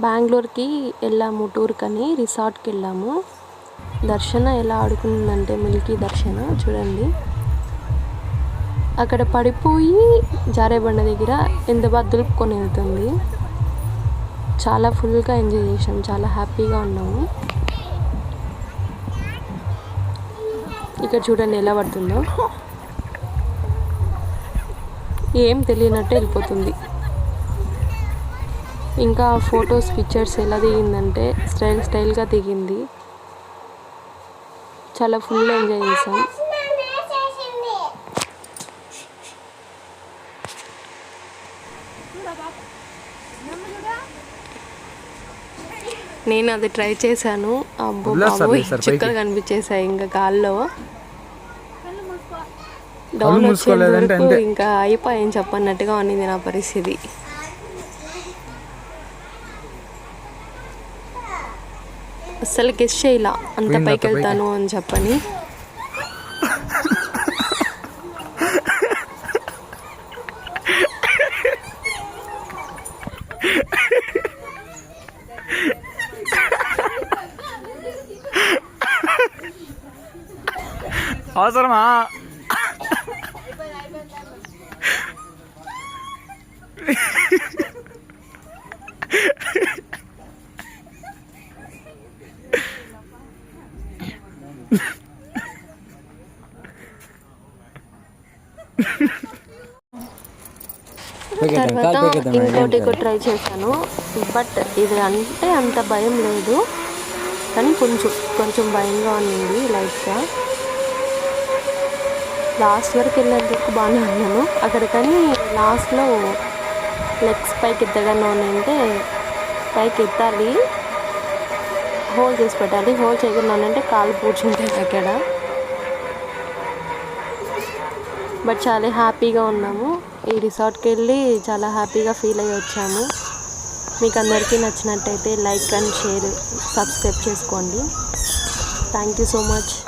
బెంగళూరుకి వెళ్ళాము టూర్కని, రిసార్ట్కి వెళ్ళాము. దర్శన ఎలా ఆడుకుందంటే మిల్కీ దర్శన చూడండి, అక్కడ పడిపోయి జారే బండ దగ్గర ఎంత బాగా దులుపుకొని వెళ్తుంది. చాలా ఫుల్గా ఎంజాయ్ చేసాం, చాలా హ్యాపీగా ఉన్నాము. ఇక్కడ చూడండి ఎలా పడుతుందో, ఏం తెలియనట్టు వెళ్ళిపోతుంది. ఇంకా ఫొటోస్ పిక్చర్స్ ఎలా దిగిందంటే స్టైల్గా దిగింది. చాలా ఫుల్ ఎంజాయ్ చేసాం. నేను అది ట్రై చేశాను. అబ్బో బాబోయ్, చుక్కలు కనిపించేసాయి ఇంకా గాల్లో. డౌన్ వచ్చే వరకు ఇంకా అయిపోయాయని చెప్పన్నట్టుగా ఉన్నింది నా పరిస్థితి. అస్సలు గెస్ చేయలా అంత పైకి వెళ్తాను అని చెప్పని. అవసరమా? తర్వాత ఇంకోటి ట్రై చేశాను, బట్ ఇది అంటే అంత భయం లేదు, కానీ కొంచెం భయంగా ఉన్నింది లైట్గా. లాస్ట్ వరకు వెళ్ళేంత వరకు బాగానే ఉన్నాను అక్కడ, కానీ లాస్ట్లో లెగ్స్ పైకి ఎత్తగానే ఉన్నాయంటే పైకి ఎత్తాలి, హోల్ చేసి పెట్టాలి. హోల్ చేయకుండా కాలు పూడ్చుంటాయి అక్కడ. బట్ చాలా హ్యాపీగా ఉన్నాము. ఈ రిసార్ట్కి వెళ్ళి చాలా హ్యాపీగా ఫీల్ అయ్యి వచ్చాము. మీకు అందరికీ నచ్చినట్టయితే లైక్ అండ్ షేర్, సబ్స్క్రైబ్ చేసుకోండి. Thank you so much.